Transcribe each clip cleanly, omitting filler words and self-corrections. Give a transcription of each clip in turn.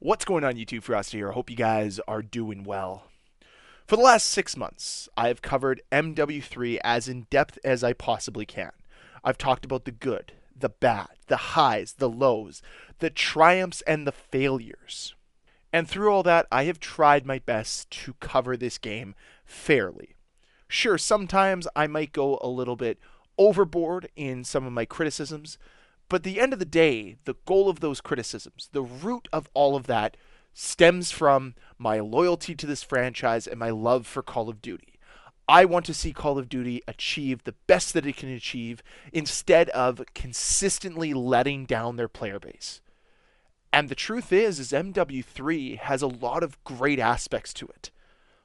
What's going on, YouTube? Ferocity here. I hope you guys are doing well. For the last 6 months, I have covered MW3 as in depth as I possibly can. I've talked about the good, the bad, the highs, the lows, the triumphs, and the failures. And through all that, I have tried my best to cover this game fairly. Sure, sometimes I might go a little bit overboard in some of my criticisms, but at the end of the day, the goal of those criticisms, the root of all of that, stems from my loyalty to this franchise and my love for Call of Duty. I want to see Call of Duty achieve the best that it can achieve instead of consistently letting down their player base. And the truth is MW3 has a lot of great aspects to it.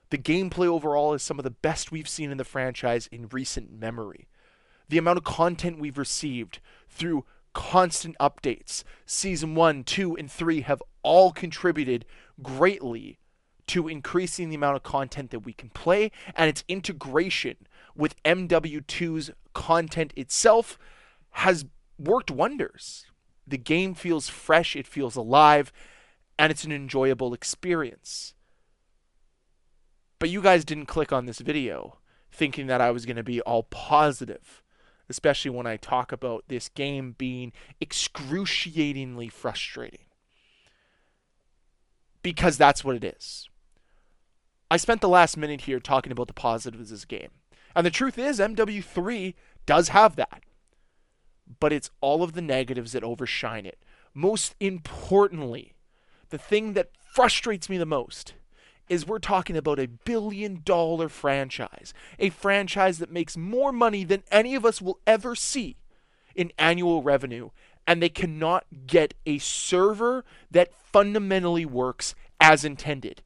The gameplay overall is some of the best we've seen in the franchise in recent memory. The amount of content we've received through constant updates, Season 1, 2, and 3 have all contributed greatly to increasing the amount of content that we can play, and its integration with MW2's content itself has worked wonders. The game feels fresh, it feels alive, and it's an enjoyable experience. But you guys didn't click on this video thinking that I was going to be all positive, especially when I talk about this game being excruciatingly frustrating. Because that's what it is. I spent the last minute here talking about the positives of this game. And the truth is, MW3 does have that. But it's all of the negatives that overshine it. Most importantly, the thing that frustrates me the most is we're talking about $1 billion franchise. A franchise that makes more money than any of us will ever see in annual revenue. And they cannot get a server that fundamentally works as intended.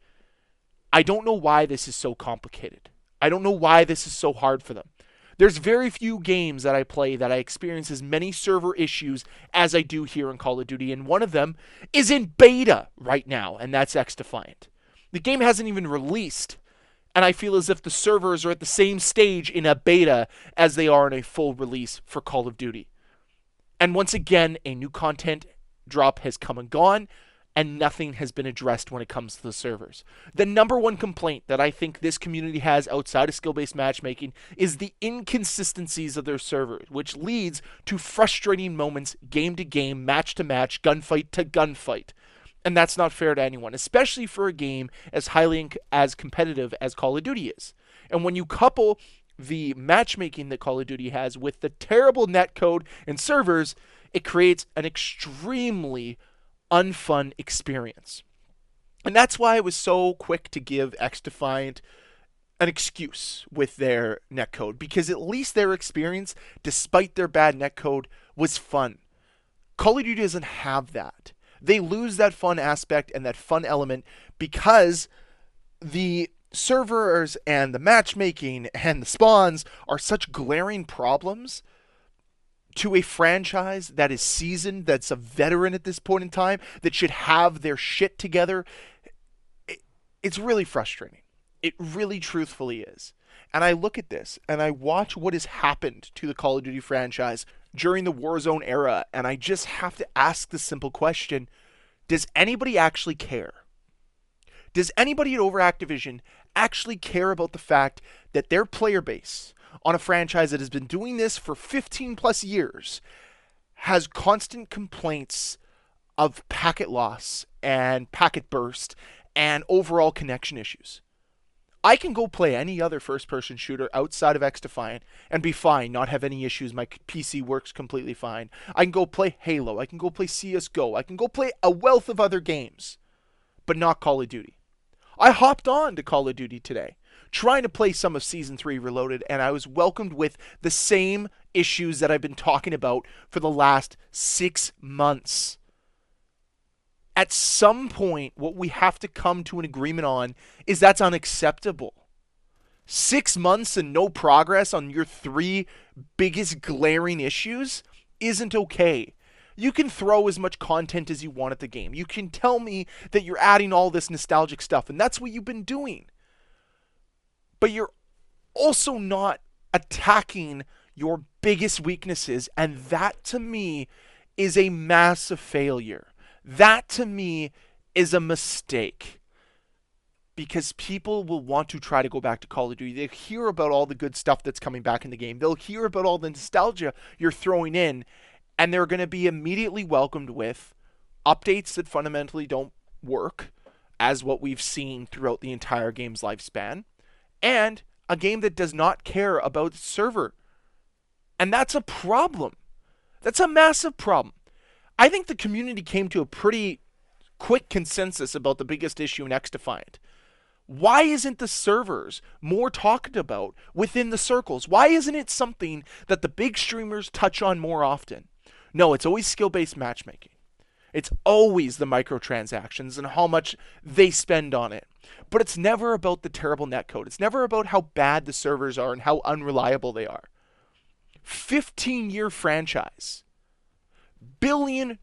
I don't know why this is so complicated. I don't know why this is so hard for them. There's very few games that I play that I experience as many server issues as I do here in Call of Duty. And one of them is in beta right now, and that's X-Defiant. The game hasn't even released, and I feel as if the servers are at the same stage in a beta as they are in a full release for Call of Duty. And once again, a new content drop has come and gone, and nothing has been addressed when it comes to the servers. The number one complaint that I think this community has outside of skill-based matchmaking is the inconsistencies of their servers, which leads to frustrating moments game to game, match to match, gunfight to gunfight. And that's not fair to anyone, especially for a game as highly as competitive as Call of Duty is. And when you couple the matchmaking that Call of Duty has with the terrible netcode and servers, it creates an extremely unfun experience. And that's why I was so quick to give X-Defiant an excuse with their netcode, because at least their experience, despite their bad netcode, was fun. Call of Duty doesn't have that. They lose that fun aspect and that fun element because the servers and the matchmaking and the spawns are such glaring problems to a franchise that is seasoned, that's a veteran at this point in time, that should have their shit together. It's really frustrating. It really truthfully is. And I look at this and I watch what has happened to the Call of Duty franchise during the Warzone era, and I just have to ask the simple question: does anybody actually care? Does anybody at Activision actually care about the fact that their player base on a franchise that has been doing this for 15 plus years has constant complaints of packet loss and packet burst and overall connection issues? I can go play any other first-person shooter outside of X-Defiant and be fine, not have any issues. My PC works completely fine. I can go play Halo. I can go play CSGO. I can go play a wealth of other games, but not Call of Duty. I hopped on to Call of Duty today, trying to play some of Season 3 Reloaded, and I was welcomed with the same issues that I've been talking about for the last 6 months. At some point, what we have to come to an agreement on is that's unacceptable. 6 months and no progress on your 3 biggest glaring issues isn't okay. You can throw as much content as you want at the game. You can tell me that you're adding all this nostalgic stuff, and that's what you've been doing. But you're also not attacking your biggest weaknesses, and that to me is a massive failure. That to me is a mistake. Because people will want to try to go back to Call of Duty. They'll hear about all the good stuff that's coming back in the game. They'll hear about all the nostalgia you're throwing in, and they're going to be immediately welcomed with updates that fundamentally don't work, as what we've seen throughout the entire game's lifespan, and a game that does not care about its server. And that's a problem. That's a massive problem. I think the community came to a pretty quick consensus about the biggest issue in X-Defiant. Why isn't the servers more talked about within the circles? Why isn't it something that the big streamers touch on more often? No, it's always skill-based matchmaking. It's always the microtransactions and how much they spend on it. But it's never about the terrible netcode. It's never about how bad the servers are and how unreliable they are. 15-year franchise. $billion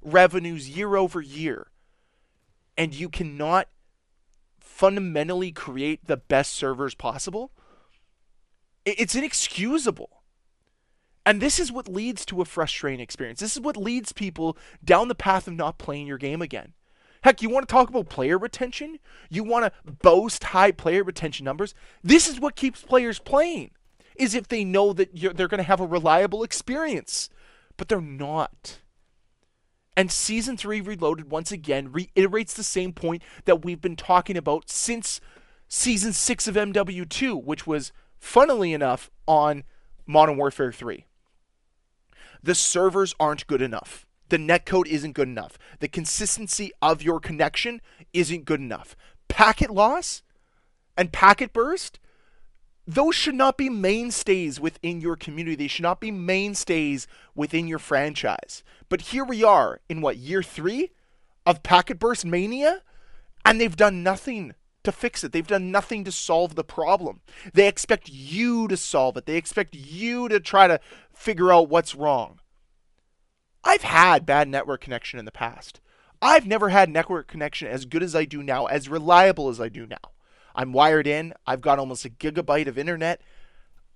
revenues year over year. And you cannot fundamentally create the best servers possible? It's inexcusable. And this is what leads to a frustrating experience. This is what leads people down the path of not playing your game again. Heck, you want to talk about player retention? You want to boast high player retention numbers? This is what keeps players playing, is if they know that they're going to have a reliable experience. But they're not. And Season 3 Reloaded, once again, reiterates the same point that we've been talking about since Season 6 of MW2, which was, funnily enough, on Modern Warfare 3. The servers aren't good enough. The netcode isn't good enough. The consistency of your connection isn't good enough. Packet loss and packet burst, those should not be mainstays within your community. They should not be mainstays within your franchise. But here we are in year 3 of Packet Burst Mania, and they've done nothing to fix it. They've done nothing to solve the problem. They expect you to solve it. They expect you to try to figure out what's wrong. I've had bad network connection in the past. I've never had network connection as good as I do now, as reliable as I do now. I'm wired in. I've got almost a gigabyte of internet.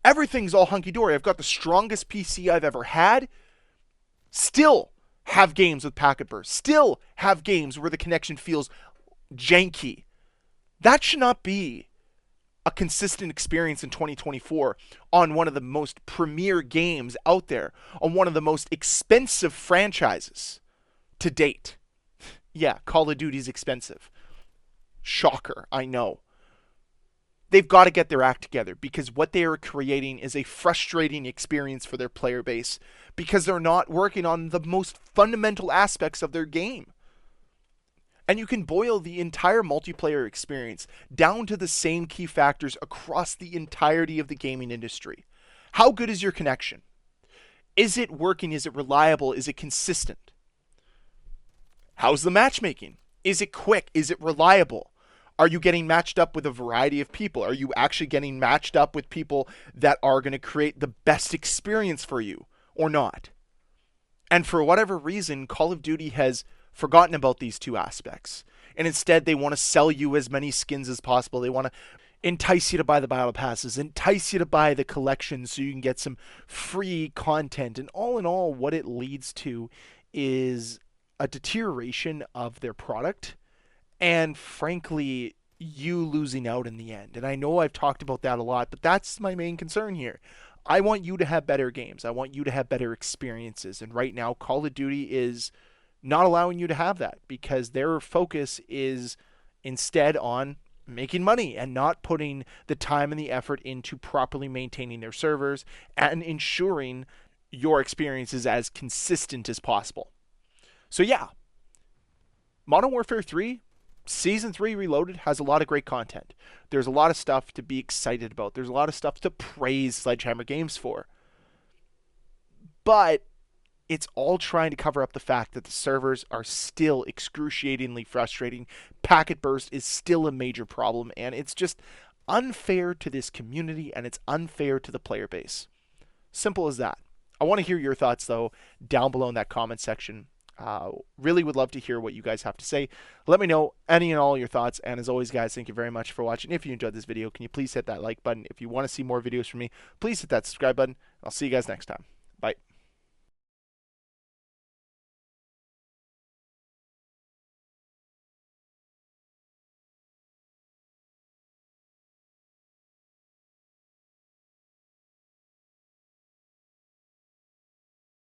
Everything's all hunky-dory. I've got the strongest PC I've ever had. Still have games with packet burst. Still have games where the connection feels janky. That should not be a consistent experience in 2024 on one of the most premier games out there, on one of the most expensive franchises to date. Yeah, Call of Duty's expensive. Shocker, I know. They've got to get their act together, because what they are creating is a frustrating experience for their player base, because they're not working on the most fundamental aspects of their game. And you can boil the entire multiplayer experience down to the same key factors across the entirety of the gaming industry. How good is your connection? Is it working? Is it reliable? Is it consistent? How's the matchmaking? Is it quick? Is it reliable? Are you getting matched up with a variety of people? Are you actually getting matched up with people that are going to create the best experience for you or not? And for whatever reason, Call of Duty has forgotten about these two aspects. And instead, they want to sell you as many skins as possible. They want to entice you to buy the battle passes, entice you to buy the collections so you can get some free content. And all in all, what it leads to is a deterioration of their product, and frankly, you losing out in the end. And I know I've talked about that a lot, but that's my main concern here. I want you to have better games. I want you to have better experiences. And right now, Call of Duty is not allowing you to have that, because their focus is instead on making money and not putting the time and the effort into properly maintaining their servers and ensuring your experience is as consistent as possible. So yeah, Modern Warfare 3, Season 3 Reloaded has a lot of great content. There's a lot of stuff to be excited about. There's a lot of stuff to praise Sledgehammer Games for. But it's all trying to cover up the fact that the servers are still excruciatingly frustrating. Packet burst is still a major problem, and it's just unfair to this community, and it's unfair to the player base. Simple as that. I want to hear your thoughts, though, down below in that comment section. Really would love to hear what you guys have to say. Let me know any and all your thoughts. And as always, guys, thank you very much for watching. If you enjoyed this video, can you please hit that like button? If you want to see more videos from me, please hit that subscribe button. I'll see you guys next time.